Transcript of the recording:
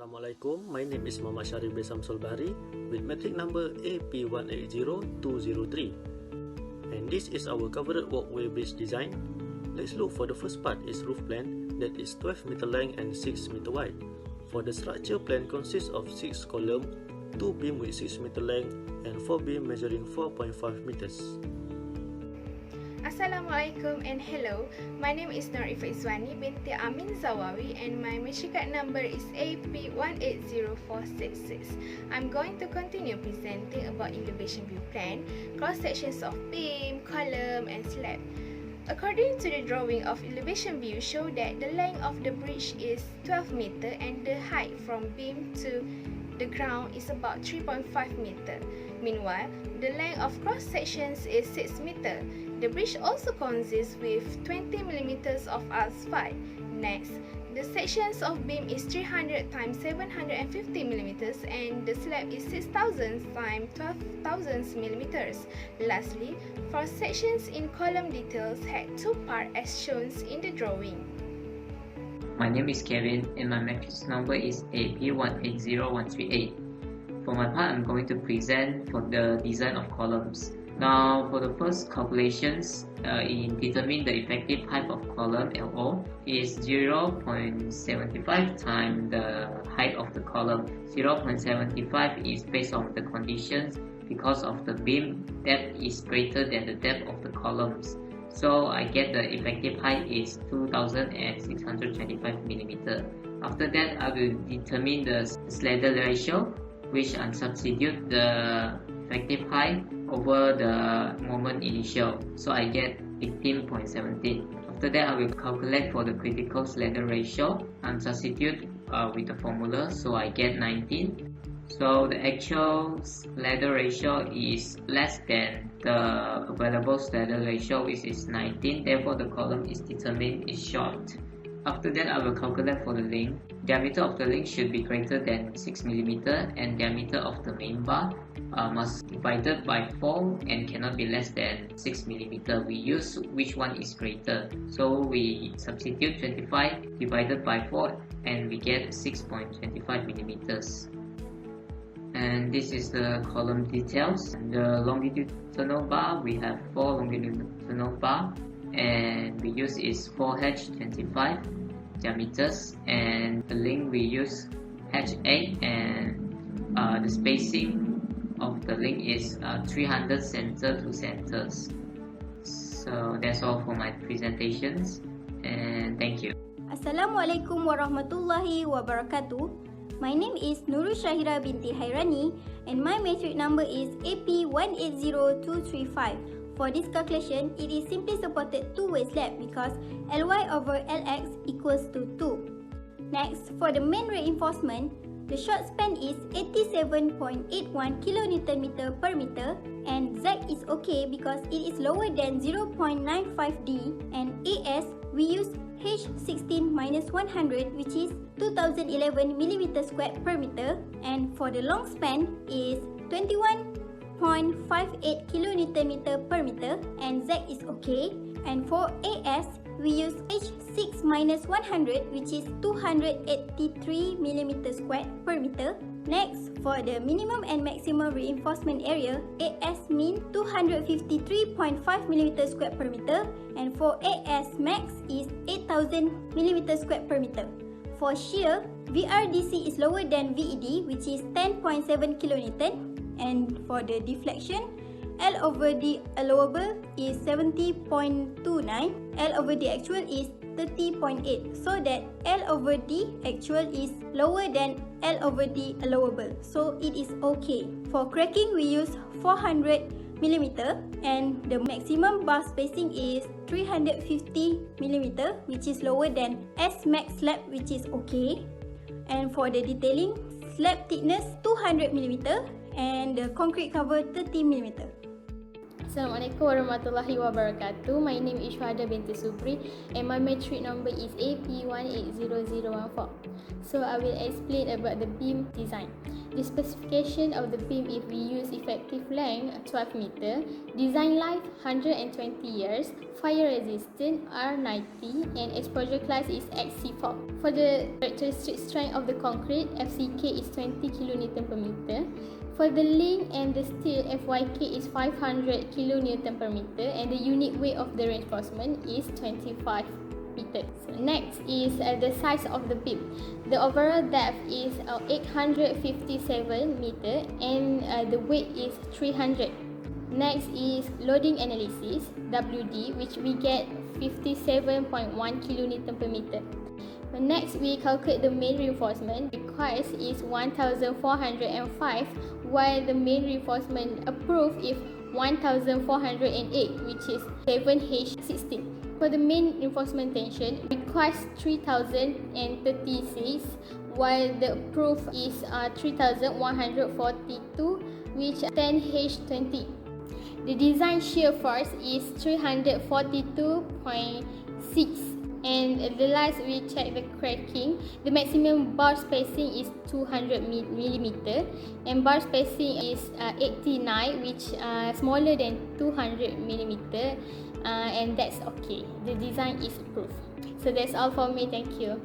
Assalamualaikum, my name is Muhammad Sharif bin Samsul Bahri with metric number AP180203, and this is our covered walkway bridge design. Let's look for the first part is roof plan that is 12 meter length and 6 meter wide. For the structure plan consists of 6 columns, 2 beam with 6 meter length and 4 beam measuring 4.5 meters. Assalamualaikum and hello. My name is Norifa Izwani binti Amin Zawawi and my metric card number is AP180466. I'm going to continue presenting about elevation view plan, cross sections of beam, column and slab. According to the drawing of elevation view show that the length of the bridge is 12 meter and the height from beam to the ground is about 3.5 meter. Meanwhile, the length of cross sections is 6 meter. The bridge also consists with 20 millimeters of asphalt. Next, the sections of beam is 300 times 750 millimeters and the slab is 6,000 times 12,000 millimeters. Lastly, for sections in column details had 2 parts as shown in the drawing. My name is Kevin and my matrix number is AP180138. For my part, I'm going to present for the design of columns. Now, for the first calculations, in determine the effective height of column LO is 0.75 times the height of the column. 0.75 is based on the conditions because of the beam depth is greater than the depth of the columns. So I get the effective height is 2,625 millimeter. After that, I will determine the slider ratio, which I substitute the effective height over the moment initial. So I get 18.17. After that, I will calculate for the critical slider ratio and substitute with the formula. So I get 19. So the actual slider ratio is less than the available slider ratio, which is 19. Therefore, the column is determined is short. After that, I will calculate for the length. Diameter of the link should be greater than 6 mm and diameter of the main bar must divided by 4 and cannot be less than 6 mm. We use which one is greater. So we substitute 25 divided by 4 and we get 6.25 mm. And this is the column details. The longitudinal bar, we have 4 longitudinal bar and we use is 4H25 diameters, and the length we use H8 and the spacing of the link is 300 center to centers. So that's all for my presentations and thank you. Assalamualaikum warahmatullahi wabarakatuh. My name is Nurul Syahira binti Hairani and my metric number is AP180235. For this calculation, it is simply supported two-way slab because Ly over Lx equals to 2. Next, for the main reinforcement, the short span is 87.81 kN per meter and Z is okay because it is lower than 0.95D, and As we use H16 minus 100 which is 2011 mm squared per meter, and for the long span is 21.58 kN per meter and Z is okay, and for As we use H6 minus 100 which is 283 mm squared per meter. Next, for the minimum and maximum reinforcement area, As mean 253.5 mm squared per meter and for As max is 8000 mm squared per meter. For shear, VRDC is lower than VED which is 10.7 kN, and for the deflection, L over D allowable is 70.29, L over D actual is 30.8, so that L over D actual is lower than L over D allowable, so it is okay. For cracking, we use 400 mm and the maximum bar spacing is 350 mm which is lower than S max slab which is okay. And for the detailing, slab thickness 200 mm and the concrete cover 30 mm. Assalamualaikum warahmatullahi wabarakatuh. My name is Shuhada binti Supri and my metric number is AP180014. So I will explain about the beam design. The specification of the beam, if we use effective length 12 meter, design life 120 years, fire resistant R90, and exposure class is XC4. For the characteristic strength of the concrete, FCK is 20 kN per meter. For the link and the steel, FYK is 500 kN per meter, and the unit weight of the reinforcement is 25 meters. So next is the size of the beam. The overall depth is 857 meter, and the weight is 300. Next is loading analysis, WD, which we get 57.1 kN per meter. Next, we calculate the main reinforcement. Requires is 1,405, while the main reinforcement approved is 1,408, which is 7H16. For the main reinforcement tension, requires 3,036, while the approved is 3,142, which 10H20. The design shear force is 342.6. And the last, we check the cracking. The maximum bar spacing is 200 millimeter, and bar spacing is 89, which smaller than 200 millimeter, and that's okay. The design is approved. So that's all for me. Thank you.